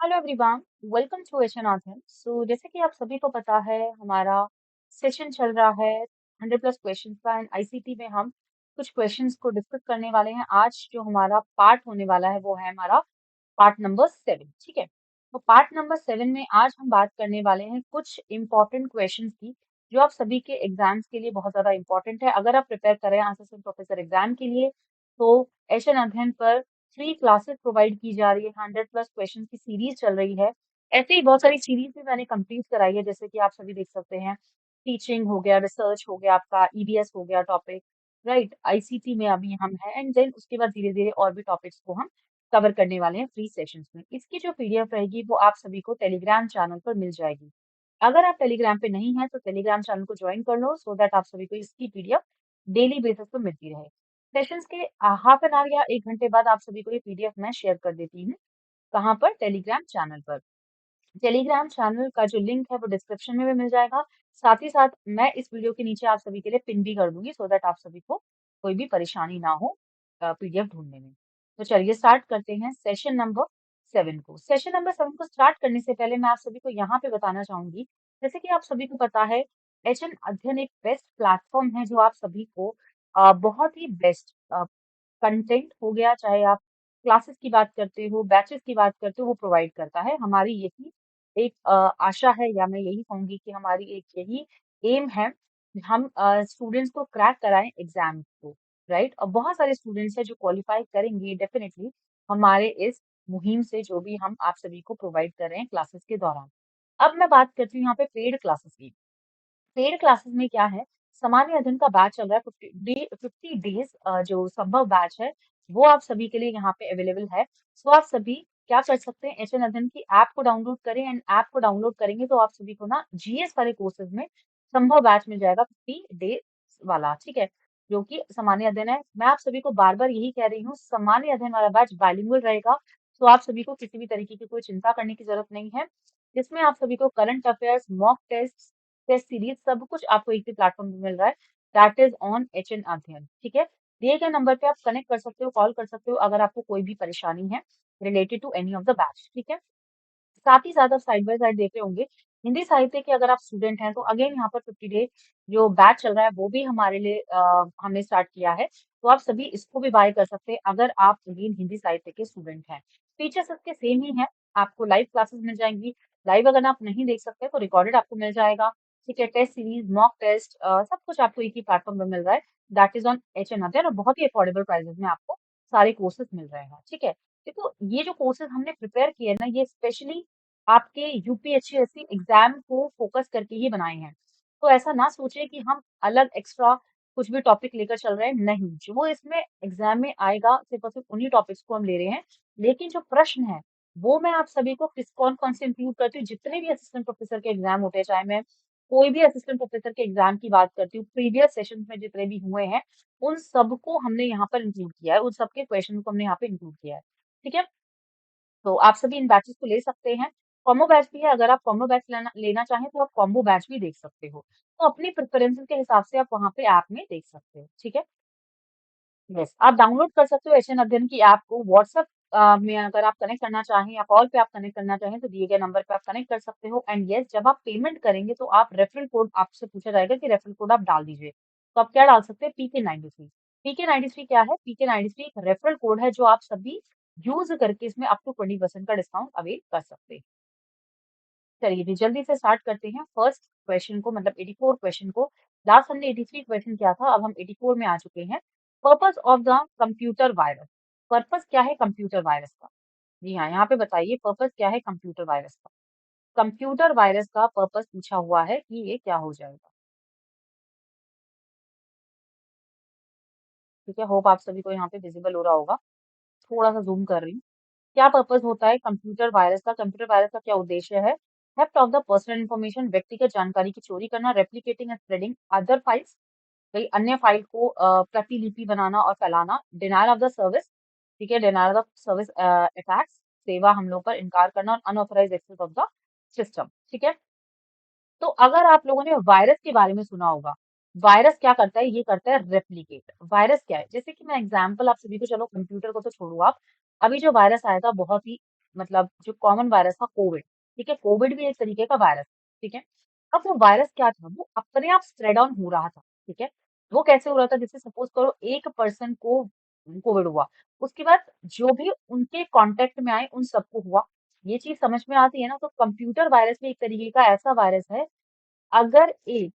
Hello everyone, welcome to एशन ऑथर। जैसे कि आप सभी को पता है, हमारा सेशन चल रहा है 100+ क्वेश्चंस का एंड आईसीटी में हम कुछ क्वेश्चंस को डिस्कस करने वाले हैं। आज जो हमारा पार्ट होने वाला है वो है हमारा पार्ट नंबर 7। ठीक है, तो पार्ट नंबर 7 में आज हम बात करने वाले हैं कुछ इंपॉर्टेंट क्वेश्चंस की, जो आप सभी के एग्जाम्स के लिए बहुत ज्यादा इंपॉर्टेंट है। अगर आप प्रिपेयर कर रहे हैं असिस्टेंट प्रोफेसर एग्जाम के लिए, तो एशन अध्ययन पर फ्री क्लासेस प्रोवाइड की जा रही है। 100+ क्वेश्चन की सीरीज चल रही है। ऐसे ही बहुत सारी सीरीज भी मैंने कंप्लीट कराई है, जैसे कि आप सभी देख सकते हैं, टीचिंग हो गया, रिसर्च हो गया, आपका ईबीएस हो गया टॉपिक, राइट। आईसीटी में अभी हम हैं एंड देन उसके बाद धीरे धीरे और भी टॉपिक्स को हम कवर करने वाले हैं फ्री सेशंस में। इसकी जो पीडीएफ रहेगी वो आप सभी को टेलीग्राम चैनल पर मिल जाएगी। अगर आप टेलीग्राम पे नहीं है तो टेलीग्राम चैनल को ज्वाइन कर लो, सो दैट आप सभी को इसकी पीडीएफ डेली बेसिस पर मिलती रहे। सेशंस के हाफ एन आवर या 1 घंटे बाद आप सभी को ये पीडीएफ मैं शेयर कर देती हूँ। कहाँ पर? टेलीग्राम चैनल पर। टेलीग्राम चैनल का जो लिंक है वो डिस्क्रिप्शन में भी मिल जाएगा। साथ ही साथ मैं इस वीडियो के नीचे आप सभी के लिए पिन भी कर दूंगी, सो दैट आप सभी को कोई भी परेशानी ना हो पीडीएफ ढूंढने में। तो चलिए स्टार्ट करते हैं सेशन नंबर 7 को। सेशन नंबर 7 को स्टार्ट करने से पहले मैं आप सभी को यहाँ पे बताना चाहूंगी, जैसे कि आप सभी को पता है, एचएन अध्ययन एक बेस्ट प्लेटफॉर्म है जो आप सभी को बहुत ही बेस्ट कंटेंट हो गया, चाहे आप क्लासेस की बात करते हो, बैचेस की बात करते हो, वो प्रोवाइड करता है। हमारी यही एक आशा है, या मैं यही कहूंगी कि हमारी एक यही एम है, हम स्टूडेंट्स को क्रैक कराएं एग्जाम को, राइट। और बहुत सारे स्टूडेंट्स हैं जो क्वालिफाई करेंगे डेफिनेटली हमारे इस मुहिम से, जो भी हम आप सभी को प्रोवाइड कर रहे हैं क्लासेस के दौरान। अब मैं बात करती हूँ यहाँ पे पेड क्लासेस की। पेड क्लासेस में क्या है, सामान्य अध्ययन का बैच चल रहा है 50 डेज, जो संभव बैच है वो आप सभी के लिए यहाँ पे अवेलेबल है। सो आप सभी क्या कर सकते हैं, एचएन अध्ययन की ऐप को डाउनलोड करें एंड ऐप को डाउनलोड करेंगे तो आप सभी को ना जीएस वाले कोर्सेज में संभव बैच मिल जाएगा 50 डेज वाला। ठीक है, जो कि सामान्य अध्ययन है। मैं आप सभी को बार बार यही कह रही हूँ, सामान्य अध्ययन वाला बैच बाइलिंगुअल रहेगा, तो आप सभी को किसी भी तरीके की कोई चिंता करने की जरूरत नहीं है। जिसमें आप सभी को current affairs, mock test series सब कुछ आपको एक ही प्लेटफॉर्म पे मिल रहा है, दैट इज ऑन एचएन अध्ययन। ठीक है, दिए गए नंबर पे आप कनेक्ट कर सकते हो, कॉल कर सकते हो अगर आपको कोई भी परेशानी है related to any of the batch. ठीक है, साथ ही साथ आप साइड बाय साइड देख रहे होंगे, हिंदी साहित्य के अगर आप स्टूडेंट हैं तो अगेन यहाँ पर 50 डे जो बैच चल रहा है वो भी हमारे लिए हमने स्टार्ट किया है, तो आप सभी इसको भी बाय कर सकते हैं अगर आप अगेन हिंदी साहित्य के स्टूडेंट हैं। फीचर्स सबके सेम ही है, आपको लाइव क्लासेस मिल जाएंगी। लाइव अगर आप नहीं देख सकते तो रिकॉर्डेड आपको मिल जाएगा। ठीक है, टेस्ट सीरीज, मॉक टेस्ट, सब कुछ आपको एक ही प्लेटफॉर्म पर मिल रहा है, that is on H N अध्ययन, और बहुत ही अफोर्डेबल प्राइसेस में आपको सारे कोर्सेज मिल रहे हैं। ठीक है, देखो ये जो कोर्सेज हमने प्रिपेयर किए हैं ना, ये स्पेशली आपके यूपीएससी एग्जाम को फोकस करके ही बनाए हैं। तो ऐसा ना सोचे कि हम अलग एक्स्ट्रा कुछ भी टॉपिक लेकर चल रहे हैं, नहीं। जो इसमें एग्जाम में आएगा सिर्फ और सिर्फ उन्हीं टॉपिक्स को हम ले रहे हैं। लेकिन जो प्रश्न है वो मैं आप सभी को किस कौन कौन से इंक्लूड करती हूँ, जितने भी असिस्टेंट प्रोफेसर के एग्जाम होते हैं, चाहे मैं कोई भी असिस्टेंट प्रोफेसर के एग्जाम की बात करती हूँ, प्रीवियस सेशन में जितने भी हुए हैं उन सबको हमने यहाँ पर इंक्लूड किया है, उन सबके क्वेश्चन को हमने यहाँ पे इंक्लूड किया है। ठीक है, तो आप सभी इन बैचेस को ले सकते हैं। कॉम्बो बैच भी है, अगर आप कॉम्बो बैच लेना चाहें तो आप कॉम्बो बैच भी देख सकते हो। तो अपनी प्रेफरेंसेस के हिसाब से आप वहाँ पे ऐप में देख सकते हो। ठीक है, यस, आप डाउनलोड कर सकते हो एचएन अध्ययन की ऐप को। व्हाट्सएप में अगर आप कनेक्ट करना चाहें या कॉल पे आप कनेक्ट करना चाहें तो दिए गए नंबर पे आप कनेक्ट कर सकते हो। एंड यस, जब आप पेमेंट करेंगे तो आप रेफरल कोड, आपसे पूछा जाएगा कि रेफरल कोड आप डाल दीजिए, तो आप क्या डाल सकते हैं, PK93। PK93 क्या है? PK93 एक रेफरल कोड है जो आप सभी यूज करके इसमें अप टू 20% का डिस्काउंट अवेल कर सकते हैं। चलिए जी, जल्दी से स्टार्ट करते हैं फर्स्ट क्वेश्चन को, मतलब 84 क्वेश्चन को। लास्ट हमने 83 क्वेश्चन किया था, अब हम 84 में आ चुके हैं। Purpose of the computer virus. Purpose क्या है कंप्यूटर वायरस का? जी हाँ, यहाँ पे बताइए पर्पस क्या है कंप्यूटर वायरस का। कंप्यूटर वायरस का पर्पस पूछा हुआ है कि ये क्या हो जाएगा। ठीक है, होप आप सभी को यहाँ पे विजिबल हो रहा होगा। थोड़ा सा जूम कर रही हूँ। क्या पर्पस होता है कंप्यूटर वायरस का? कंप्यूटर वायरस का क्या उद्देश्य है? Theft of the personal information, व्यक्तिगत जानकारी की चोरी करना, replicating and spreading other files, कई अन्य फाइल को प्रतिलिपि बनाना और फैलाना, डिनायल ऑफ द सर्विस। ठीक है, डिनायल ऑफ सर्विस अटैक्स, सेवा हमलों पर इनकार करना, और unauthorized access of the system. ठीक है, तो अगर आप लोगों ने वायरस के बारे में सुना होगा, वायरस क्या करता है? ये करता है रेप्लिकेट। वायरस क्या है? जैसे कि मैं एग्जांपल आप सभी को, चलो कंप्यूटर को तो छोड़ो आप, अभी जो वायरस आया था बहुत ही मतलब जो कॉमन वायरस था कोविड, ठीक है, कोविड भी एक तरीके का वायरस, ठीक है। अब वो वायरस क्या था, वो अपने आप स्प्रेड ऑन हो रहा था, ठीक है। वो कैसे हो रहा था, जैसे सपोज करो एक पर्सन को कोविड हुआ, उसके बाद जो भी उनके कांटेक्ट में आए उन सबको हुआ। ये चीज समझ में आती है ना। तो कंप्यूटर वायरस भी एक तरीके का ऐसा वायरस है, अगर एक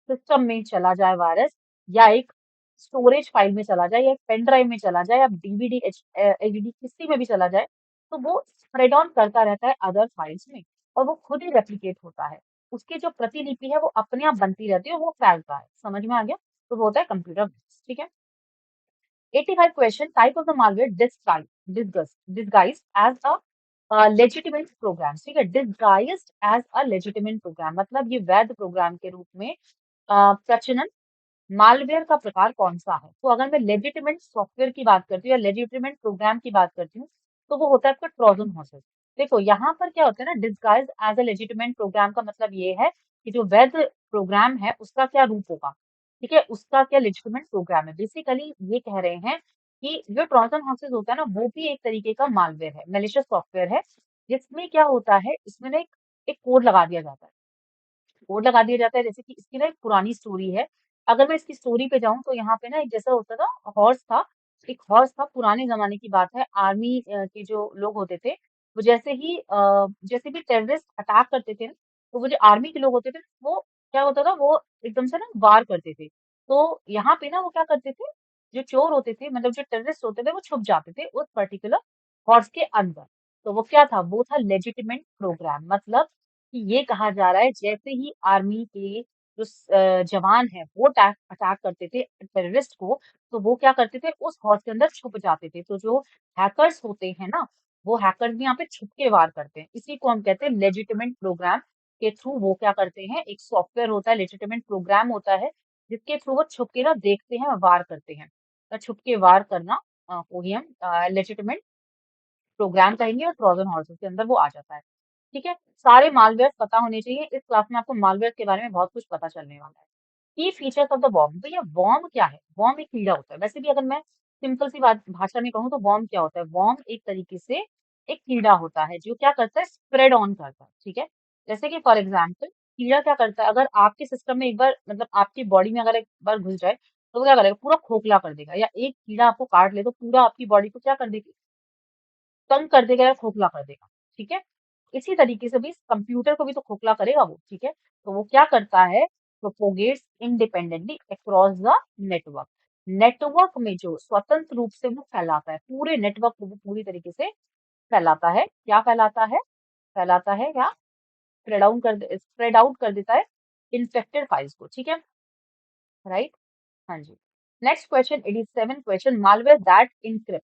सिस्टम में चला जाए वायरस, या एक स्टोरेज फाइल में चला जाए, या एक पेन ड्राइव में चला जाए, या डीवीडी एचडीडी किसी में भी चला जाए, तो वो स्प्रेड ऑन करता रहता है अदर फाइल्स में, और वो खुद ही रेप्लिकेट होता है। उसकी जो प्रतिलिपि है वो अपने आप बनती रहती है, वो फैलता है। समझ में आ गया? तो वो होता है कंप्यूटर वायरस, ठीक है। 85 question, type of the malware disguised as a legitimate program, ठीक है। disguised as a legitimate program मतलब ये वैध प्रोग्राम के रूप में प्रचलन। मालवेयर का प्रकार कौन सा है? तो अगर मैं लेजिटिमेट सॉफ्टवेयर की बात करती हूँ या लेजिटिमेट प्रोग्राम की बात करती हूँ, तो वो होता है आपका ट्रोजन हॉर्सेस। देखो यहाँ पर क्या होता है ना, disguise as a legitimate program का मतलब ये है कि जो वैध प्रोग्राम है उसका क्या रूप होगा, ठीक है, उसका क्या लेजिटिमेट प्रोग्राम है। बेसिकली ये कह रहे हैं कि जो ट्रोजन हॉर्सेस होता है ना, वो भी एक तरीके का मालवेयर है, मेलिशियस सॉफ्टवेयर है, जिसमें क्या होता है, इसमें ना एक कोड लगा दिया जाता है। कोड लगा दिया जाता है, जैसे कि इसकी ना एक पुरानी स्टोरी है। अगर मैं इसकी स्टोरी पे जाऊं तो यहाँ पे ना एक जैसा होता था, हॉर्स था। एक हॉर्स था, पुराने जमाने की बात है। आर्मी के जो लोग होते थे, वो जैसे भी टेररिस्ट अटैक करते थे ना, तो वो जो आर्मी के लोग होते थे, वो क्या होता था, वो एकदम से ना वार करते थे। तो यहाँ पे ना वो क्या करते थे, जो चोर होते थे, मतलब जो टेररिस्ट होते थे, वो छुप जाते थे उस पर्टिकुलर हॉर्स के अंदर। तो वो क्या था, वो था लेजिटिमेट प्रोग्राम। मतलब कि ये कहा जा रहा है, जैसे ही आर्मी के जो जवान है वो अटैक अटैक करते थे टेररिस्ट को, तो वो क्या करते थे, उस हॉर्स के अंदर छुप जाते थे। तो जो हैकर्स होते हैं ना, वो हैकर्स भी यहाँ पे छुप के वार करते हैं। इसी को हम कहते हैं लेजिटिमेट प्रोग्राम के थ्रू वो क्या करते हैं, एक सॉफ्टवेयर होता है, लेजिटिमेट प्रोग्राम होता है, जिसके थ्रू वो छुप के ना देखते हैं और वार करते हैं। तो छुप के वार करना को ही हम लेजिटिमेट प्रोग्राम कहेंगे, और ट्रोजन हॉर्सेस के अंदर वो आ जाता है, ठीक है। सारे मालवेयर पता होने चाहिए। इस क्लास में आपको मालवेयर के बारे में बहुत कुछ पता चलने वाला है। की फीचर्स ऑफ द वर्म, भैया वर्म क्या है? वर्म एक कीड़ा होता है। वैसे भी अगर मैं सिंपल सी बात भाषा में कहूँ तो वर्म क्या होता है, वर्म एक तरीके से एक कीड़ा होता है जो क्या करता है, स्प्रेड ऑन करता है, ठीक है। जैसे कि फॉर एग्जाम्पल, कीड़ा क्या करता है, अगर आपके सिस्टम में एक बार, मतलब आपकी बॉडी में अगर एक बार घुस जाए, तो वो क्या करेगा, पूरा खोखला कर देगा। या एक कीड़ा आपको काट ले तो पूरा आपकी बॉडी को क्या कर देगी, तंग कर देगा या खोखला कर देगा, ठीक है। इसी तरीके से भी कंप्यूटर को भी तो खोखला करेगा वो, ठीक है। तो वो क्या करता है, propagates independently across the network. Network में जो स्वतंत्र रूप से वो फैलाता है, पूरे नेटवर्क को वो पूरी तरीके से फैलाता है। क्या फैलाता है? फैलाता है या स्प्रेड आउट कर देता है इन्फेक्टेड फाइल्स को, ठीक है, राइट। हाँ जी। Next question, 87 question, malware that encrypt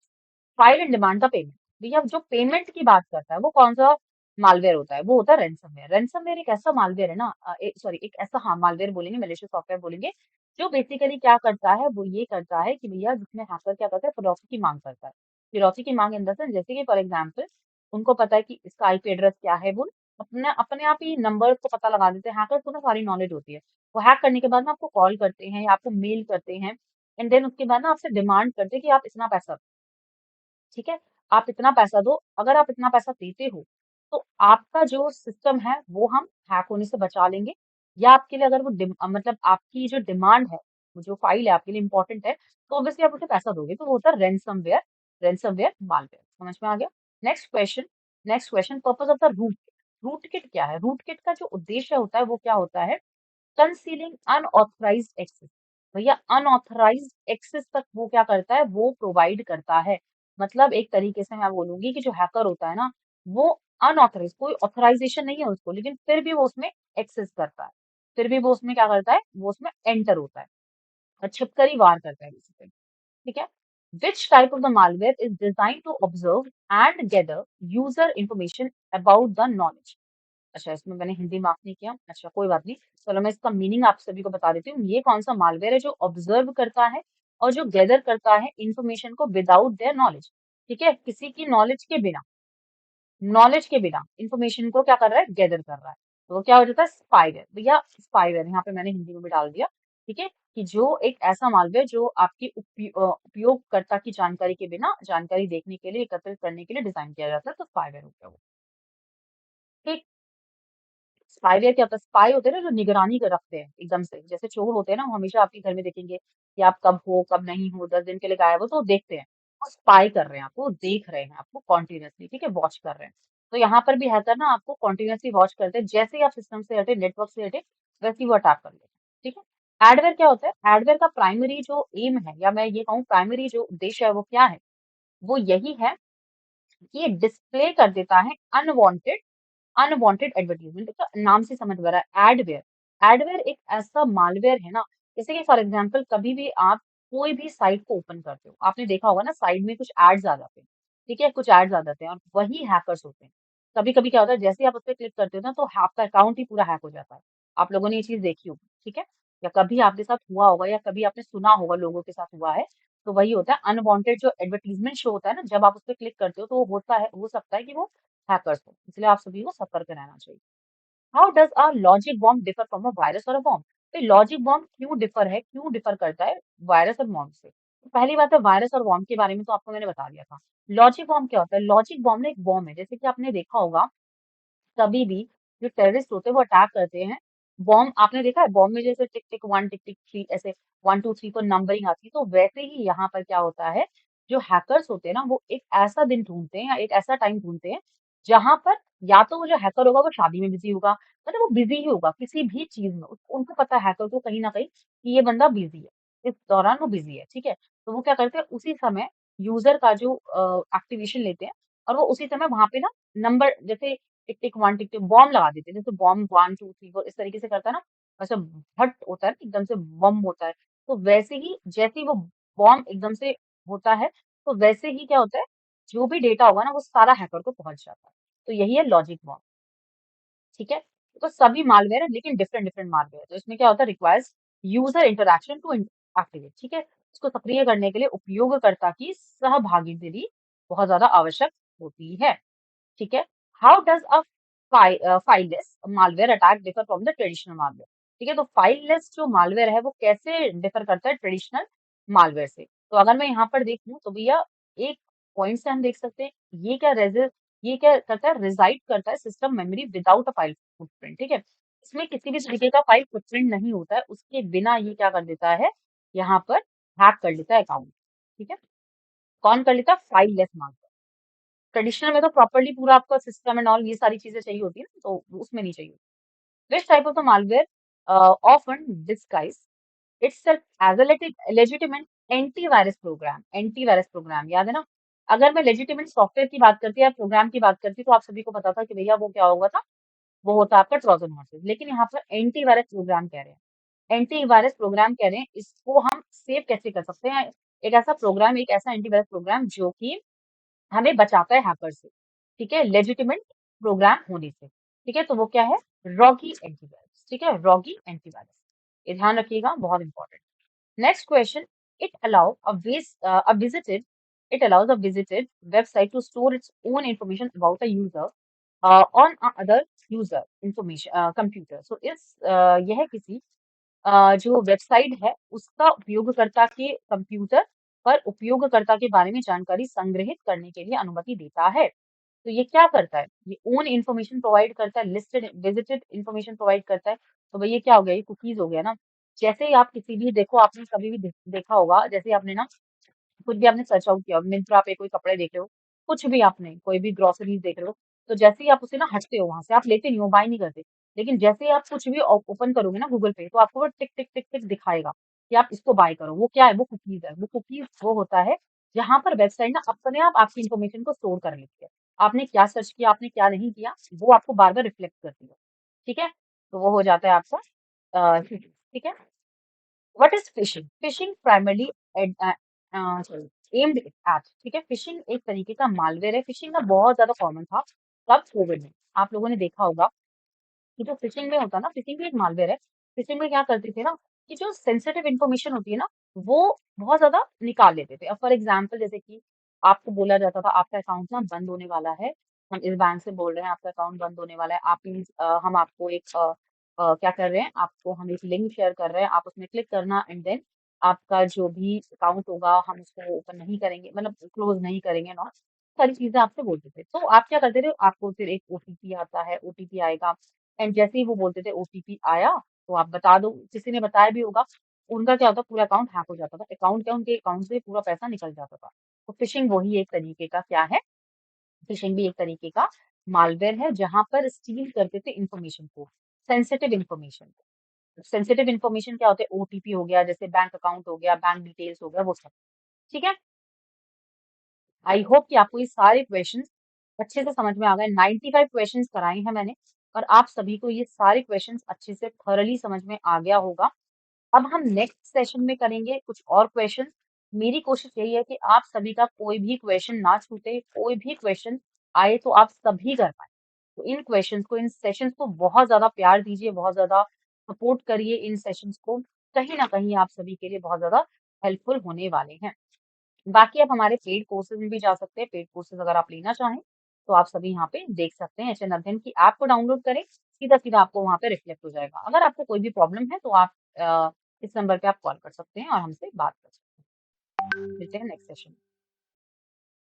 file and demand the payment. भैया जो पेमेंट की बात करता है वो कौन सा मालवेयर होता है? वो होता है रैनसमवेयर। रैनसमवेयर एक ऐसा मालवेयर है ना, सॉरी एक ऐसा, हाँ मालवेयर बोलेंगे, मलेशियस सॉफ्टवेयर बोलेंगे, जो बेसिकली क्या करता है, वो ये करता है कि भैया जिसमें हैकर क्या करता है, फिरौती की मांग करता है। फिरौती की मांग इन द सेंस, जैसे कि फॉर एग्जाम्पल उनको पता है कि इसका आईपी एड्रेस क्या है, वो अपने अपने आप ही नंबर को पता लगा देते हैं। हैकर को ना सारी नॉलेज होती है। वो हैक करने के बाद ना आपको कॉल करते हैं या आपको मेल करते हैं, एंड देन उसके बाद ना आपसे डिमांड करते हैं कि आप इतना पैसा, ठीक है, आप इतना पैसा दो। अगर आप इतना पैसा देते हो, तो आपका जो सिस्टम है वो हम हैक होने से बचा लेंगे। या आपके लिए अगर वो मतलब आपकी जो डिमांड है, वो जो फाइल है आपके लिए इंपॉर्टेंट है, तो ऑब्वियसली आप उसे पैसा दोगे। तो वो होता है रैनसमवेयर, रैनसमवेयर मालवेयर। समझ में आ गया? Next question, next question, purpose of the rootkit. Rootkit क्या है? रूट किट का जो उद्देश्य होता है वो क्या होता है, कंसीलिंग अनऑथराइज्ड एक्सेस। भैया अनऑथराइज्ड एक्सेस तक वो क्या करता है, वो प्रोवाइड करता है। मतलब एक तरीके से मैं बोलूंगी कि जो हैकर होता है ना, वो अनऑथराइज, कोई ऑथराइजेशन नहीं है उसको, लेकिन फिर भी वो उसमें एक्सेस करता है। फिर भी वो उसमें क्या करता है, वो उसमें एंटर होता है और छिपकर ही वार करता है बेसिकली, ठीक है। Which type of the malware is design to observe and gather user information about the knowledge. अच्छा, इसमें मैंने हिंदी मार्क नहीं किया, अच्छा कोई बात नहीं। चलो मैं इसका मीनिंग आप सभी को बता देती हूँ। ये कौन सा मालवेयर है जो ऑब्जर्व करता है और जो गैदर करता है इंफॉर्मेशन को विदाउट देयर नॉलेज, ठीक है, किसी की नॉलेज के बिना, नॉलेज के बिना इंफॉर्मेशन को क्या कर रहा है, गैदर कर रहा है। तो वो क्या हो जाता है, स्पाइवेयर। भैया स्पाइवेयर यहाँ पे मैंने हिंदी में भी डाल दिया। ठीक है, कि जो एक ऐसा मालवेयर जो आपकी उपयोगकर्ता की जानकारी के बिना जानकारी देखने के लिए, एकत्रित करने के लिए डिजाइन किया जाता है, तो स्पाईवेयर हो गया वो। ठीक, स्पाईवेयर क्या होता है? स्पाई होते हैं ना, जो निगरानी कर रखते हैं एकदम से, जैसे चोर होते हैं ना, वो हमेशा आपके घर में देखेंगे कि आप कब हो कब नहीं हो, 10 दिन के लिए गायब हो, तो वो देखते हैं, वो स्पाई कर रहे हैं आपको, वो देख रहे हैं आपको कॉन्टिन्यूसली, ठीक है, वॉच कर रहे हैं। तो यहाँ पर भी हैकर ना आपको कॉन्टिन्यूसली वॉच करते हैं, जैसे ही आप सिस्टम से हटे, नेटवर्क से हटे, वैसे ही वो अटैक कर लेते हैं, ठीक है। एडवेयर क्या होता है? एडवेयर का प्राइमरी जो एम है, या मैं ये कहूँ प्राइमरी जो उद्देश्य है, वो क्या है? वो यही है कि ये डिस्प्ले कर देता है अनवांटेड अनवांटेड एडवर्टाइजमेंट का, नाम से समझ में आ रहा है, एडवेयर। एडवेयर एक ऐसा मालवेयर है ना, जैसे कि फॉर एग्जांपल कभी भी आप कोई भी साइट को ओपन करते हो, आपने देखा होगा ना, साइड में कुछ एड्स आ जाते हैं, ठीक है, कुछ एड्स आ जाते हैं, और वही हैकर्स होते हैं। कभी कभी क्या होता है, जैसे ही आप उस पर क्लिक करते हो ना, तो आपका अकाउंट ही पूरा हैक हो जाता है। आप लोगों ने ये चीज देखी होगी, ठीक है, या कभी आपके साथ हुआ होगा, या कभी आपने सुना होगा लोगों के साथ हुआ है। तो वही होता है अनवांटेड जो एडवर्टीजमेंट शो होता है ना, जब आप उस पर क्लिक करते हो, तो वो होता है, हो सकता है कि वो हैकर्स हो, इसलिए आप सभी को सतर्क रहना चाहिए। How does a logic bomb differ from a virus और अ बॉम्ब? तो लॉजिक बॉम्ब क्यों डिफर है, क्यों डिफर करता है वायरस और बॉम्ब से? तो पहली बात है, वायरस और बॉम्ब के बारे में तो आपको मैंने बता दिया था। लॉजिक बॉम्ब क्या होता है? लॉजिक बॉम्ब ना एक बॉम्ब है, जैसे कि आपने देखा होगा, कभी भी जो टेररिस्ट होते हैं वो अटैक करते हैं, बॉम्ब आपने देखा है, बॉम्ब में जैसे टिक टिक वन, टिक टिक थ्री, ऐसे वन टू थ्री को नंबरिंग आती है, तो वैसे ही यहाँ पर क्या होता है, जो हैकर्स होते हैं ना, वो एक ऐसा दिन ढूंढते हैं, या एक ऐसा टाइम ढूंढते हैं, जहां पर या तो वो जो हैकर होगा वो शादी में बिजी होगा, मतलब वो बिजी ही होगा किसी भी चीज में, उनको पता है हैकर को कहीं ना कहीं कि ये बंदा बिजी है, इस दौरान वो बिजी है, ठीक है। तो वो क्या करते हैं, उसी समय यूजर का जो एक्टिवेशन लेते हैं, और वो उसी समय वहां पे ना नंबर, जैसे टिक टिक वन, टिक टिक बॉम्ब लगा देते हैं, जैसे bomb one two three four इस तरीके से करता है ना, वैसे भट होता है ना, एकदम से बम होता है। तो वैसे ही जैसे ही वो बॉम्ब एकदम से होता है, तो वैसे ही क्या होता है, जो भी डेटा होगा ना, वो सारा हैकर को पहुंच जाता है। तो यही है लॉजिक बॉम्ब, ठीक है। तो सभी मालवेयर है, लेकिन डिफरेंट डिफरेंट मालवेयर। तो इसमें क्या होता है, requires user interaction to activate, ठीक है। इसको सक्रिय करने के लिए उपयोगकर्ता की सहभागिता बहुत ज्यादा आवश्यक होती है, ठीक है। How does a fileless malware attack differ from the traditional malware? ठीक है, तो फाइललेस जो मालवेयर है, वो कैसे डिफर करता है ट्रेडिशनल मालवेयर से? तो अगर मैं यहाँ पर देखूं, तो भैया एक पॉइंट से हम देख सकते हैं, ये क्या करता है, रिजाइड करता है system memory without a file footprint, ठीक है। इसमें किसी भी तरीके का फाइल फुटप्रिंट नहीं होता है, उसके बिना ये क्या कर देता है, यहाँ पर हैक कर लेता है अकाउंट, ठीक है। कौन कर लेता है? फाइललेस मालवेयर। ट्रेडिशनल में तो प्रॉपर्ली पूरा आपका सिस्टम एंड ऑल ये सारी चीजें चाहिए होती है ना, तो उसमें नहीं चाहिए। Which type of the malware often disguise itself as a legitimate antivirus program? Antivirus program याद है ना? अगर मैं लेजिटिमेट सॉफ्टवेयर की बात करती या प्रोग्राम की बात करती, तो आप सभी को पता था कि भैया वो क्या होगा था, वो होता है आपका ट्रोजन हॉर्सेस। लेकिन यहाँ पर एंटीवायरस प्रोग्राम कह रहे हैं, एंटीवायरस प्रोग्राम कह रहे हैं, इसको हम सेव कैसे कर सकते हैं? एक ऐसा प्रोग्राम, एक ऐसा एंटीवायरस प्रोग्राम जो कि हमें बचाता है हैकर से, ठीक है, लेजिटिमेट प्रोग्राम होने से, ठीक है। तो वो क्या है? रॉगी एंटीवायरस, ठीक है, रॉगी एंटीवायरस, ये ध्यान रखिएगा, बहुत important. Next question, it allow a visited it allows a visited website to store its own information about a user on a other user information computer. So इस यह किसी जो वेबसाइट है, उसका उपयोगकर्ता के कंप्यूटर पर उपयोगकर्ता के बारे में जानकारी संग्रहित करने के लिए अनुमति देता है। तो ये क्या करता है? ये ओन इन्फॉर्मेशन प्रोवाइड करता है, लिस्टेड विजिटेड इन्फॉर्मेशन प्रोवाइड करता है। तो भाई ये क्या हो गया? ये कुकीज हो गया ना। जैसे ही आप किसी भी, देखो आपने कभी भी देखा होगा, जैसे आपने ना कुछ भी आपने सर्च आउट किया, मिंत्रा पे कोई कपड़े देख रहे हो, कुछ भी आपने कोई भी ग्रोसरीज देख रहे हो, तो जैसे ही आप उसे ना हटते हो वहां से, आप लेते नहीं हो, बाय नहीं करते, लेकिन जैसे ही आप कुछ भी ओपन करोगे ना गूगल पे, तो आपको वो टिक टिक टिक टिक दिखाएगा कि आप इसको बाय करो। वो क्या है? वो कुकीज है। वो कुकीज वो होता है जहां पर वेबसाइट ना अपने आप आपकी इन्फॉर्मेशन को स्टोर कर लेती है। आपने क्या सर्च किया, आपने क्या नहीं किया, वो आपको बार बार रिफ्लेक्ट करती है, ठीक है। तो वो हो जाता है आपका ठीक है। What is fishing? Fishing primarily aimed at, ठीक है। फिशिंग एक तरीके का मालवेयर है। फिशिंग ना बहुत ज्यादा कॉमन था तब कोविड में, आप लोगों ने देखा होगा कि जो फिशिंग में होता है ना, फिशिंग भी एक मालवेयर है। फिशिंग में क्या करते थे ना, कि जो सेंसिटिव इन्फॉर्मेशन होती है ना, वो बहुत ज्यादा निकाल लेते थे। अब फॉर एग्जाम्पल, जैसे कि आपको बोला जाता था आपका अकाउंट ना बंद होने वाला है, हम इस बैंक से बोल रहे हैं आपका अकाउंट बंद होने वाला है, आप प्लीज हम आपको एक क्या कर रहे हैं, आपको हम एक लिंक शेयर कर रहे हैं, आप उसमें क्लिक करना एंड देन आपका जो भी अकाउंट होगा हम उसको ओपन नहीं करेंगे, मतलब क्लोज नहीं करेंगे, नॉट सारी चीजें आपसे बोलते थे। तो आप क्या करते थे, आपको फिर एक ओटीपी आता है, ओटीपी आएगा एंड जैसे ही वो बोलते थे ओटीपी आया तो आप बता दो, किसी ने बताया भी होगा, उनका क्या होता, पूरा अकाउंट हैक हो जाता था, अकाउंट क्या उनके अकाउंट से पूरा पैसा निकल जाता था। तो फिशिंग वही एक तरीके का क्या है, फिशिंग भी एक तरीके का मालवेयर है, जहां पर स्टील करते थे इंफॉर्मेशन को, सेंसिटिव इंफॉर्मेशन। सेंसिटिव इंफॉर्मेशन क्या होते हैं, ओटीपी हो गया, जैसे बैंक अकाउंट हो गया, बैंक डिटेल्स हो गया, वो सब। ठीक है, आई होप कि आपको ये सारे क्वेश्चंस अच्छे से समझ में आ गए। 95 क्वेश्चंस कराए हैं मैंने और आप सभी को ये सारे क्वेश्चंस अच्छे से थॉरली समझ में आ गया होगा। अब हम नेक्स्ट सेशन में करेंगे कुछ और क्वेश्चन। मेरी कोशिश यही है कि आप सभी का कोई भी क्वेश्चन ना छूटे, कोई भी क्वेश्चन आए तो आप सभी कर पाए। तो इन क्वेश्चंस को, इन सेशंस को बहुत ज्यादा प्यार दीजिए, बहुत ज्यादा सपोर्ट करिए इन सेशंस को, कहीं ना कहीं आप सभी के लिए बहुत ज्यादा हेल्पफुल होने वाले हैं। बाकी आप हमारे पेड कोर्सेज में भी जा सकते हैं, पेड कोर्सेज अगर आप लेना चाहें तो आप सभी यहाँ पे देख सकते हैं। एचएन अध्ययन की ऐप को डाउनलोड करें, सीधा सीधा आपको वहाँ पे रिफ्लेक्ट हो जाएगा। अगर आपको कोई भी प्रॉब्लम है तो आप इस नंबर पे आप कॉल कर सकते हैं और हमसे बात कर सकते हैं। मिलते हैं नेक्स्ट सेशन।